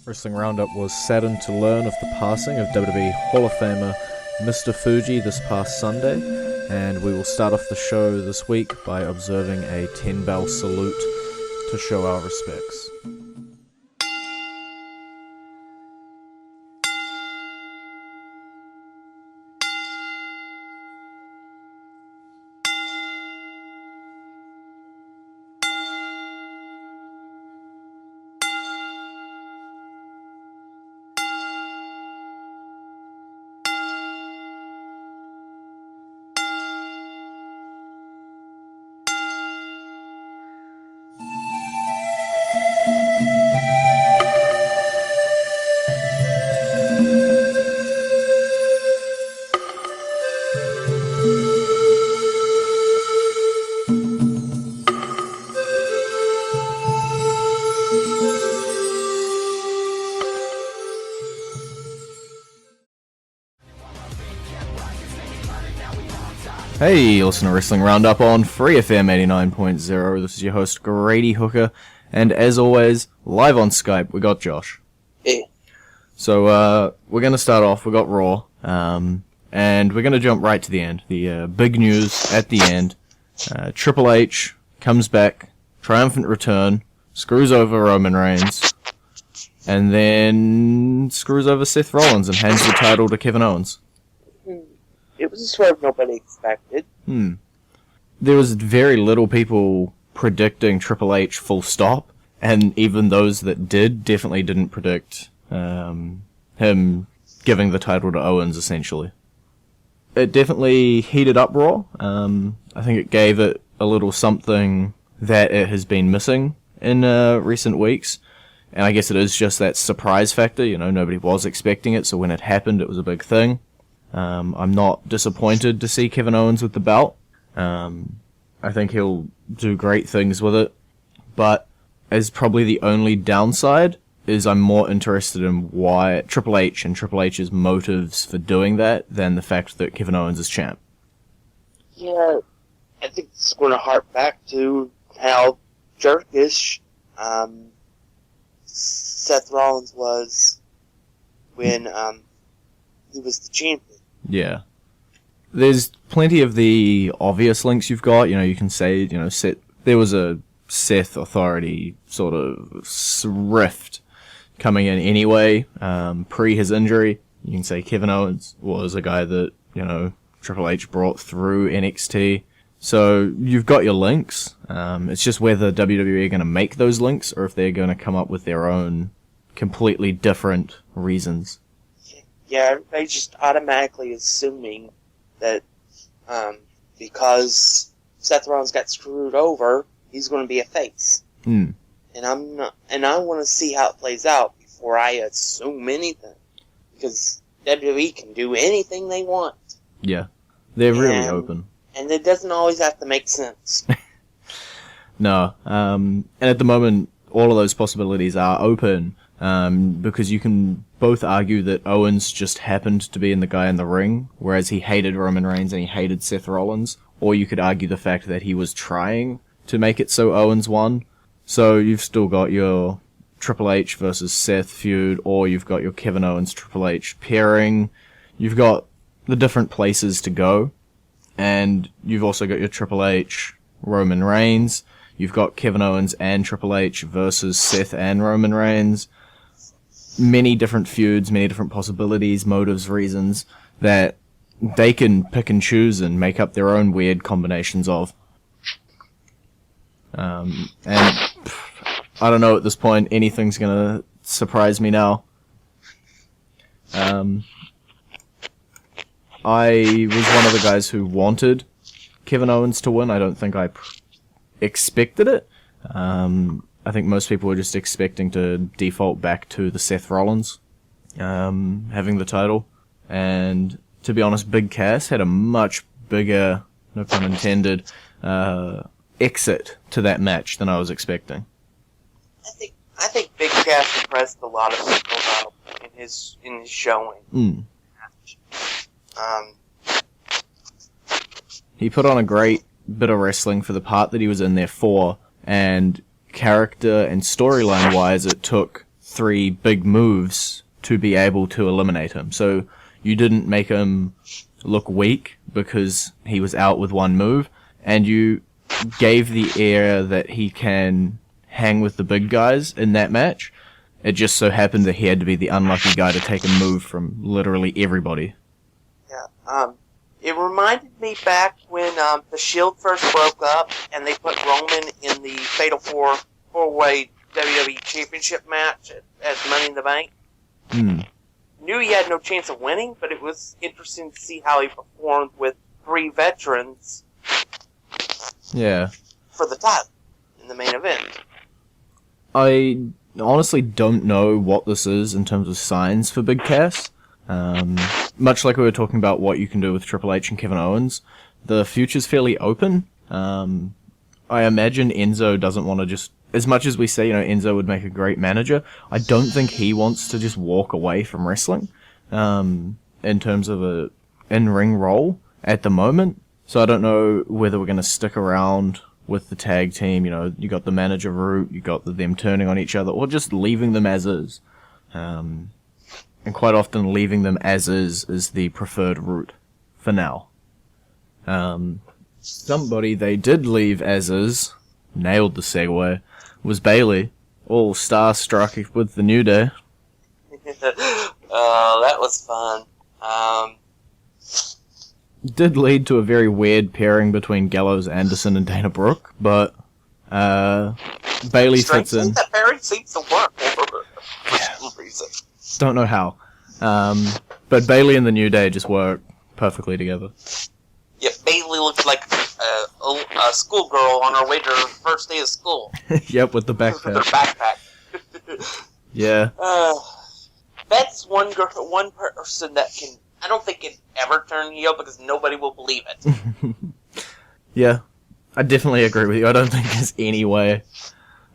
Wrestling Roundup was saddened to learn of the passing of WWE Hall of Famer Mr. Fuji this past Sunday, and we will start off the show this week by observing a 10-bell salute to show our respects. Hey, you listen to Wrestling Roundup on Free FM 89.0. This is your host, Grady Hooker, and as always, live on Skype, we got Josh. Hey. So, we're gonna start off, we got Raw, and we're gonna jump right to the end. The big news at the end. Triple H comes back, triumphant return, screws over Roman Reigns, and then screws over Seth Rollins and hands the title to Kevin Owens. It was a swerve nobody expected. There was very little people predicting Triple H full stop, and even those that did definitely didn't predict him giving the title to Owens, essentially. It definitely heated up Raw. I think it gave it a little something that it has been missing in recent weeks, and I guess it is just that surprise factor. You know, nobody was expecting it, so when it happened, it was a big thing. I'm not disappointed to see Kevin Owens with the belt. I think he'll do great things with it. But as probably the only downside is I'm more interested in why Triple H and Triple H's motives for doing that than the fact that Kevin Owens is champ. Yeah, I think it's going to harp back to how jerkish Seth Rollins was when he was the champion. Yeah. There's plenty of the obvious links you've got. You know, you can say, you know, there was a Seth authority sort of rift coming in anyway, pre his injury. You can say Kevin Owens was a guy that, you know, Triple H brought through NXT. So you've got your links. It's just whether WWE are going to make those links or if they're going to come up with their own completely different reasons. Yeah, everybody's just automatically assuming that because Seth Rollins got screwed over, he's going to be a face. And I'm not, and I want to see how it plays out before I assume anything, because WWE can do anything they want. Yeah, they're really open, and it doesn't always have to make sense. No, and at the moment, all of those possibilities are open. Because you can both argue that Owens just happened to be in the guy in the ring, whereas he hated Roman Reigns and he hated Seth Rollins, or you could argue the fact that he was trying to make it so Owens won. So you've still got your Triple H versus Seth feud, or you've got your Kevin Owens Triple H pairing. You've got the different places to go, and you've also got your Triple H Roman Reigns. You've got Kevin Owens and Triple H versus Seth and Roman Reigns. Many different feuds, many different possibilities, motives, reasons that they can pick and choose and make up their own weird combinations of. And I don't know at this point, anything's gonna surprise me now. I was one of the guys who wanted Kevin Owens to win. I don't think I expected it. I think most people were just expecting to default back to the Seth Rollins having the title. And to be honest, Big Cass had a much bigger, no pun intended, exit to that match than I was expecting. I think Big Cass impressed a lot of people in his showing. He put on a great bit of wrestling for the part that he was in there for, and character and storyline-wise, it took 3 big moves to be able to eliminate him. So you didn't make him look weak because he was out with 1 move, and you gave the air that he can hang with the big guys in that match. It just so happened that he had to be the unlucky guy to take a move from literally everybody. Yeah, it reminded me back when the Shield first broke up and they put Roman in the Fatal 4-way WWE Championship match as Money in the Bank. Knew he had no chance of winning, but it was interesting to see how he performed with 3 veterans. Yeah. For the title in the main event. I honestly don't know what this is in terms of signs for Big Cass. Much like we were talking about what you can do with Triple H and Kevin Owens, the future's fairly open. I imagine Enzo doesn't want to just... As much as we say, Enzo would make a great manager, I don't think he wants to just walk away from wrestling in terms of a in-ring role at the moment. So I don't know whether we're going to stick around with the tag team. You got the manager route, you got them turning on each other, or just leaving them as is. And quite often leaving them as is the preferred route for now. Somebody they did leave as is, nailed the segue, was Bayley, all starstruck with the New Day. That was fun. Did lead to a very weird pairing between Gallows, Anderson, and Dana Brooke, but Bayley fits in. That pairing seems to work for some reason. Don't know how. But Bayley and the New Day just work perfectly together. Yeah, Bayley looks like a schoolgirl on her way to her first day of school. Yep, with the backpack. With her backpack. Yeah. That's one person that can... I don't think it ever turn heel because nobody will believe it. Yeah, I definitely agree with you. I don't think there's any way.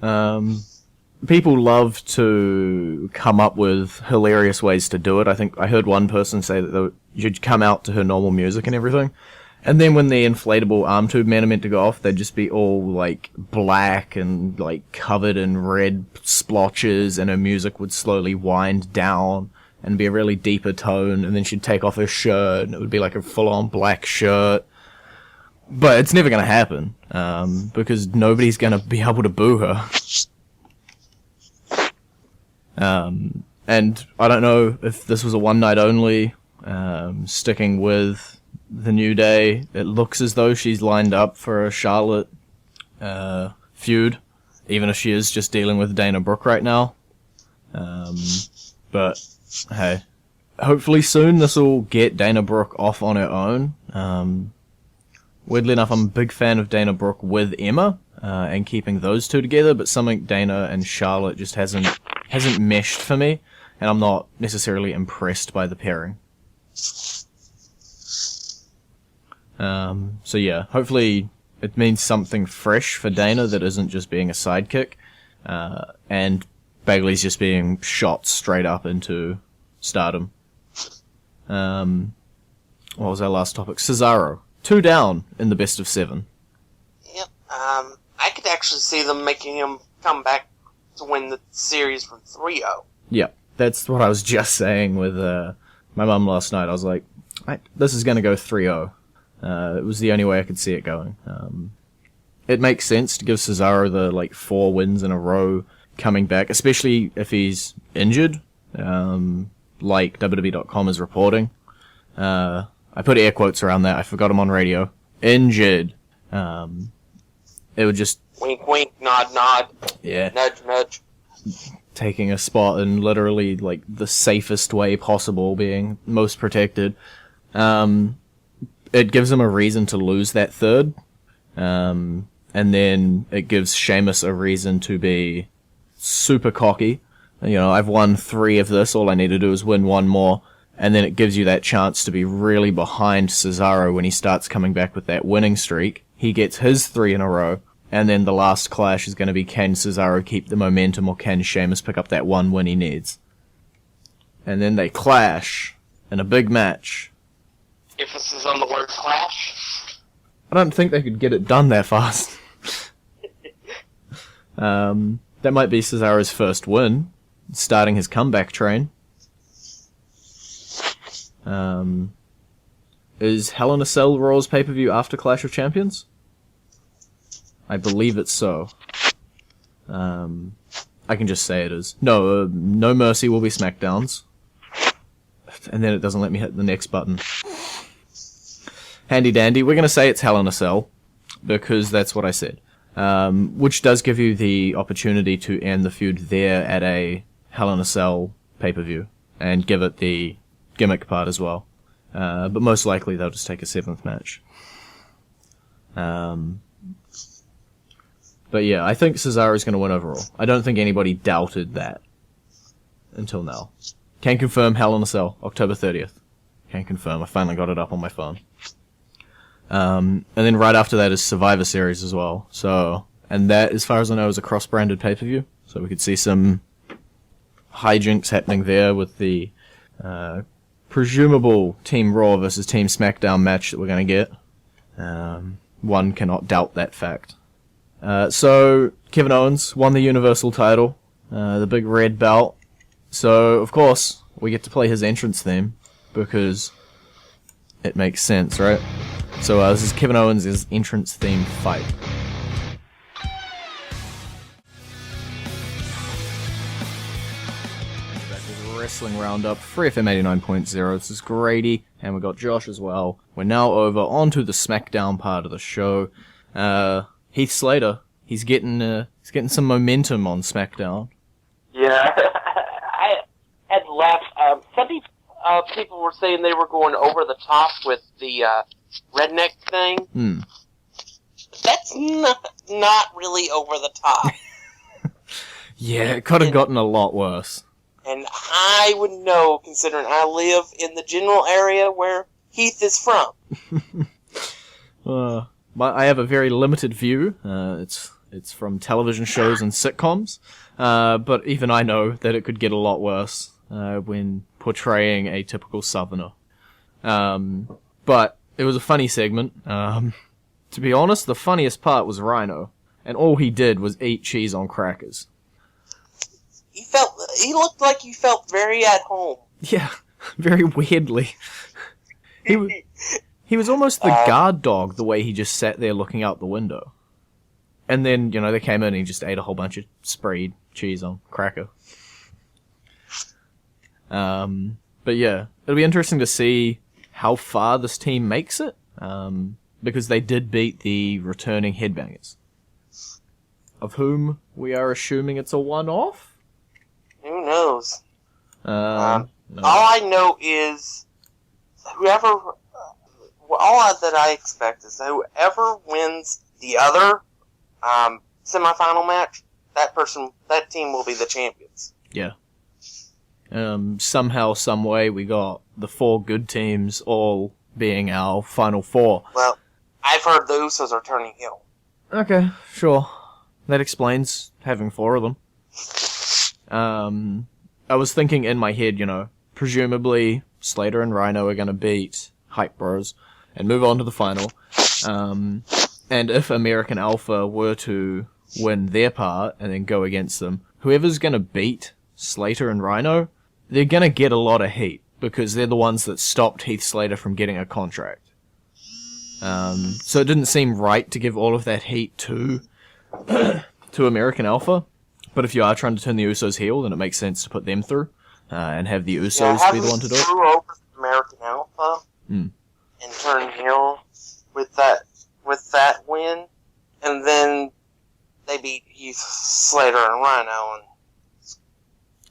People love to come up with hilarious ways to do it. I think I heard one person say that you'd come out to her normal music and everything, and then when the inflatable arm tube men are meant to go off, they'd just be all like black and like covered in red splotches, and her music would slowly wind down and be a really deeper tone, and then she'd take off her shirt, and it would be like a full-on black shirt. But it's never going to happen, because nobody's going to be able to boo her. And I don't know if this was a one-night only, sticking with the New Day. It looks as though she's lined up for a Charlotte feud, even if she is just dealing with Dana Brooke right now. But... hey, hopefully soon this will get Dana Brooke off on her own. Weirdly enough, I'm a big fan of Dana Brooke with Emma, and keeping those two together, but something Dana and Charlotte just hasn't meshed for me, and I'm not necessarily impressed by the pairing. So yeah, hopefully it means something fresh for Dana that isn't just being a sidekick, and Bayley's just being shot straight up into stardom. What was our last topic? Cesaro. 2 down in the best of 7. Yep. I could actually see them making him come back to win the series from 3-0. Yeah, that's what I was just saying with my mum last night. I was like, this is going to go 3-0. It was the only way I could see it going. It makes sense to give Cesaro the 4 wins in a row coming back, especially if he's injured, like WWE.com is reporting. I put air quotes around that. I forgot him on radio. Injured. It would just... wink, wink, nod, nod. Yeah. Nudge, nudge. Taking a spot in literally, the safest way possible, being most protected. It gives him a reason to lose that third. And then it gives Sheamus a reason to be super cocky. I've won 3 of this, all I need to do is win 1 more, and then it gives you that chance to be really behind Cesaro when he starts coming back with that winning streak. He gets his 3 in a row, and then the last clash is going to be, can Cesaro keep the momentum, or can Sheamus pick up that 1 win he needs? And then they clash in a big match, Emphasis on the word clash. I don't think they could get it done that fast. That might be Cesaro's first win, starting his comeback train. Is Hell in a Cell Raw's pay-per-view after Clash of Champions? I believe it's so. I can just say it is. No, No Mercy will be SmackDown's. And then it doesn't let me hit the next button. Handy dandy. We're going to say it's Hell in a Cell, because that's what I said. Which does give you the opportunity to end the feud there at a Hell in a Cell pay-per-view, and give it the gimmick part as well. But most likely they'll just take a 7th match. But yeah, I think Cesaro's going to win overall. I don't think anybody doubted that until now. Can confirm Hell in a Cell, October 30th. Can confirm. I finally got it up on my phone. And then right after that is Survivor Series as well. So, and that, as far as I know, is a cross-branded pay-per-view. So we could see some hijinks happening there with the presumable Team Raw versus Team SmackDown match that we're going to get. One cannot doubt that fact. So, Kevin Owens won the Universal title, the big red belt. So, of course, we get to play his entrance theme, because it makes sense, right? So, this is Kevin Owens' entrance theme fight. Back with Wrestling Roundup, Free FM 89.0. This is Grady, and we've got Josh as well. We're now over onto the SmackDown part of the show. Heath Slater, he's getting some momentum on SmackDown. Yeah, I had laughed. Some people were saying they were going over the top with the redneck thing. That's not really over the top. Yeah, it could have gotten a lot worse. And I would know, considering I live in the general area where Heath is from. I have a very limited view. It's from television shows and sitcoms. But even I know that it could get a lot worse when portraying a typical Southerner. But it was a funny segment. To be honest, the funniest part was Rhyno, and all he did was eat cheese on crackers. He looked like he felt very at home. Yeah, very weirdly. He was almost the guard dog, the way he just sat there looking out the window. And then, they came in and he just ate a whole bunch of sprayed cheese on cracker. But yeah, it'll be interesting to see how far this team makes it, because they did beat the returning Headbangers, of whom we are assuming it's a one-off? Who knows? No. All I know is all that I expect is that whoever wins the other semifinal match, that team will be the champions. Yeah. Somehow, some way, we got the 4 good teams all being our final 4. Well, I've heard the Usos are turning heel. Okay, sure. That explains having 4 of them. I was thinking in my head, presumably Slater and Rhyno are going to beat Hype Bros and move on to the final. And if American Alpha were to win their part and then go against them, whoever's going to beat Slater and Rhyno, they're going to get a lot of heat, because they're the ones that stopped Heath Slater from getting a contract. So it didn't seem right to give all of that heat to American Alpha. But if you are trying to turn the Usos heel, then it makes sense to put them through, and have the Usos be the one to do it. Screw over American Alpha and turn heel with that win, and then they beat Heath Slater and Rhyno.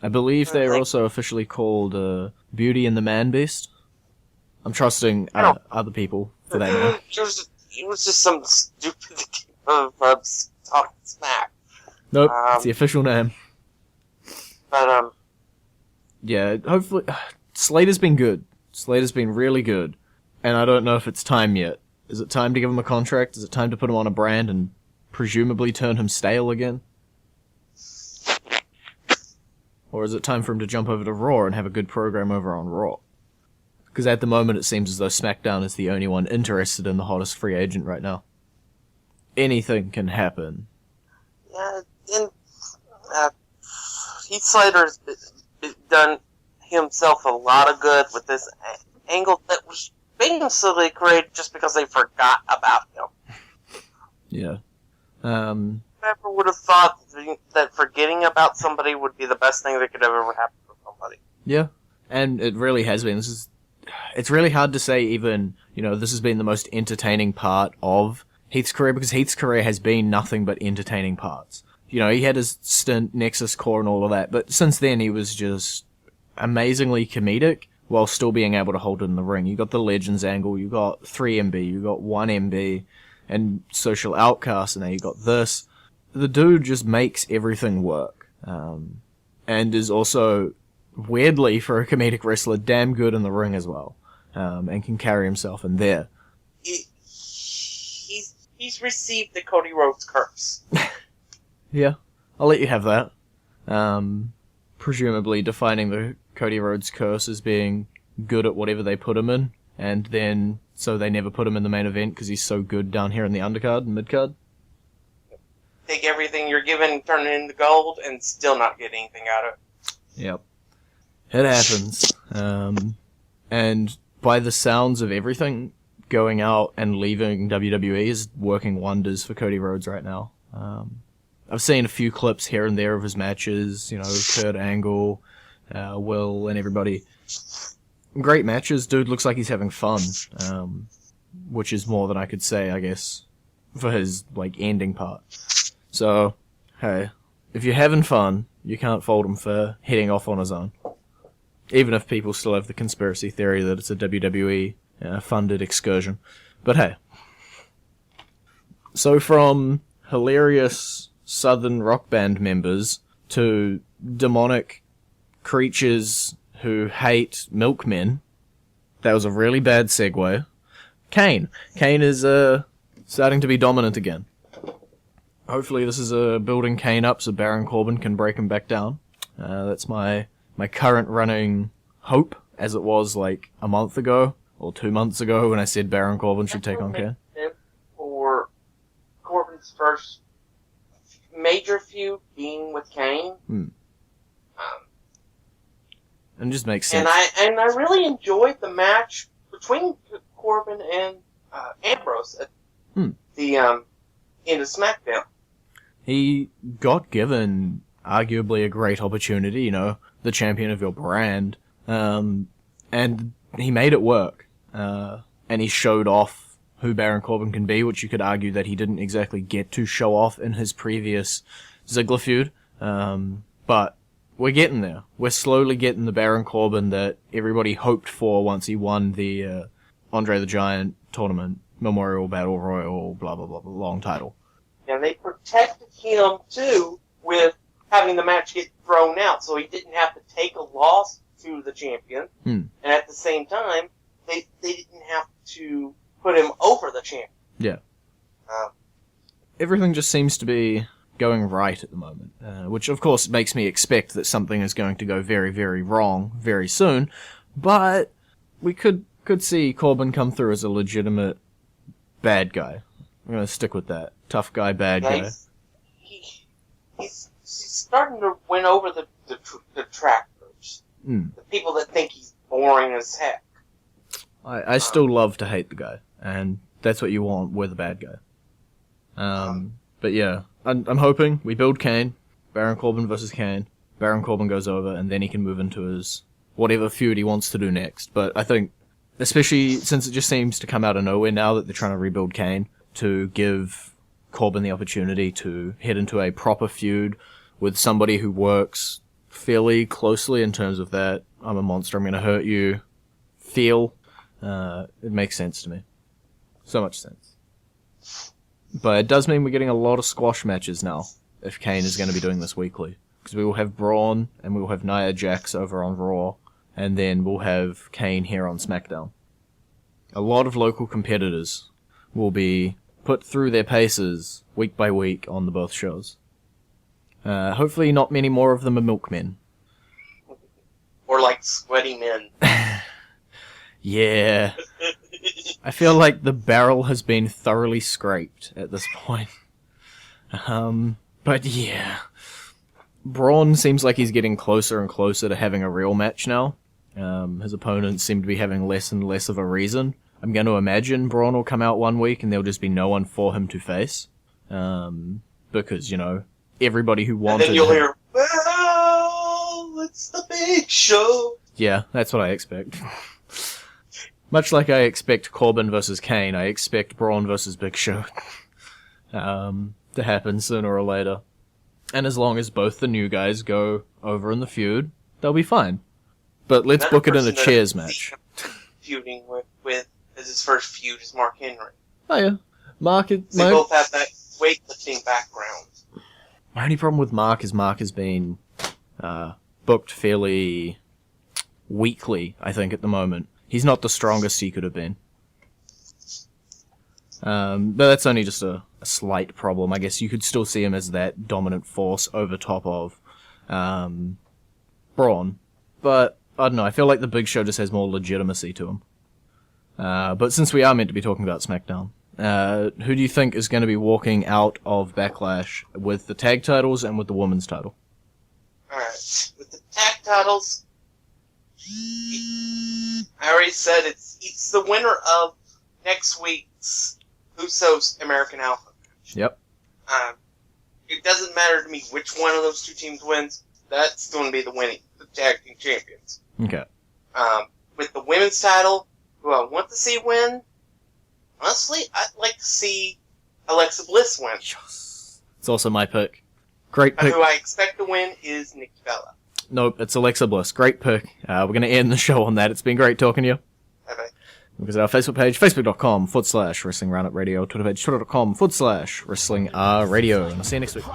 I believe they are also officially called Beauty and the Man Beast. I'm trusting other people for that name. It was just some stupid of talking smack. Nope, it's the official name. But, yeah, hopefully... Slater's been good. Slater's been really good. And I don't know if it's time yet. Is it time to give him a contract? Is it time to put him on a brand and presumably turn him stale again? Or is it time for him to jump over to Raw and have a good program over on Raw? Because at the moment it seems as though SmackDown is the only one interested in the hottest free agent right now. Anything can happen. Yeah, and Heath Slater's done himself a lot of good with this angle that was basically created just because they forgot about him. Yeah. Never would have thought that forgetting about somebody would be the best thing that could ever happen for somebody. Yeah, and it really has been. It's really hard to say even, this has been the most entertaining part of Heath's career, because Heath's career has been nothing but entertaining parts. He had his stint, Nexus Core and all of that, but since then he was just amazingly comedic while still being able to hold it in the ring. You got the Legends angle, you got 3MB, you got 1MB, and Social Outcast, and now you got this. The dude just makes everything work. And is also, weirdly, for a comedic wrestler, damn good in the ring as well. And can carry himself in there. He's received the Cody Rhodes curse. Yeah, I'll let you have that. Presumably defining the Cody Rhodes curse as being good at whatever they put him in, and then so they never put him in the main event because he's so good down here in the undercard and midcard. Take everything you're given, turn it into gold, and still not get anything out of it. Yep. It happens. And by the sounds of everything, going out and leaving WWE is working wonders for Cody Rhodes right now. I've seen a few clips here and there of his matches, Kurt Angle, Will, and everybody. Great matches. Dude looks like he's having fun, which is more than I could say, I guess, for his, ending part. So, hey, if you're having fun, you can't fault him for heading off on his own. Even if people still have the conspiracy theory that it's a WWE funded excursion. But hey. So from hilarious southern rock band members to demonic creatures who hate milkmen, that was a really bad segue. Kane. Kane is starting to be dominant again. Hopefully this is building Kane up so Baron Corbin can break him back down. That's my current running hope, as it was a month ago or 2 months ago when I said Baron Corbin should take on Kane. For Corbin's first major feud being with Kane. And just makes sense. And I really enjoyed the match between Corbin and Ambrose at the end of SmackDown. He got given arguably a great opportunity, the champion of your brand, and he made it work. And he showed off who Baron Corbin can be, which you could argue that he didn't exactly get to show off in his previous Ziggler feud. But we're getting there. We're slowly getting the Baron Corbin that everybody hoped for once he won the Andre the Giant tournament, Memorial Battle Royal, blah, blah, blah, blah, long title. And they protected him, too, with having the match get thrown out, so he didn't have to take a loss to the champion. And at the same time, they didn't have to put him over the champion. Yeah. Everything just seems to be going right at the moment, which of course makes me expect that something is going to go very, very wrong very soon, but we could see Corbin come through as a legitimate bad guy. I'm going to stick with that. Tough guy, bad guy. He's starting to win over the detractors. The people that think he's boring as heck. I still love to hate the guy, and that's what you want with a bad guy. But yeah, I'm hoping we build Kane, Baron Corbin versus Kane, Baron Corbin goes over, and then he can move into his whatever feud he wants to do next. But I think, especially since it just seems to come out of nowhere now that they're trying to rebuild Kane, to give Corbin the opportunity to head into a proper feud with somebody who works fairly closely in terms of that I'm a monster, I'm going to hurt you feel. It makes sense to me. So much sense. But it does mean we're getting a lot of squash matches now, if Kane is going to be doing this weekly. Because we will have Braun, and we will have Nia Jax over on Raw, and then we'll have Kane here on SmackDown. A lot of local competitors will be put through their paces week by week on the both shows. Hopefully not many more of them are milkmen. Or sweaty men. Yeah. I feel like the barrel has been thoroughly scraped at this point. But yeah. Braun seems like he's getting closer and closer to having a real match now. His opponents seem to be having less and less of a reason. I'm going to imagine Braun will come out one week and there'll just be no one for him to face. Because, you know, everybody who wanted... And then you'll hear, well, it's the Big Show. Yeah, that's what I expect. Much like I expect Corbin versus Kane, I expect Braun versus Big Show to happen sooner or later. And as long as both the new guys go over in the feud, they'll be fine. But let's book it in a chairs match. Feuding with as his first feud is Mark Henry. Oh yeah. Mark is... They both have that weightlifting background. My only problem with Mark has been booked fairly weakly, I think, at the moment. He's not the strongest he could have been. But that's only just a slight problem. I guess you could still see him as that dominant force over top of Braun. But, I don't know, I feel like the Big Show just has more legitimacy to him. But since we are meant to be talking about SmackDown, who do you think is going to be walking out of Backlash with the tag titles and with the women's title? Alright, with the tag titles, I already said it's the winner of next week's Usos American Alpha match. Yep. It doesn't matter to me which one of those two teams wins. That's going to be the tag team champions. Okay. With the women's title, who I want to see win, honestly, I'd like to see Alexa Bliss win. Yes. It's also my pick. Great pick. Who I expect to win is Nikki Bella. Nope, it's Alexa Bliss. Great pick. We're going to end the show on that. It's been great talking to you. Bye-bye. Visit our Facebook page, facebook.com/Wrestling Roundup Radio, Twitter page, twitter.com/Wrestling Radio. And I'll see you next week.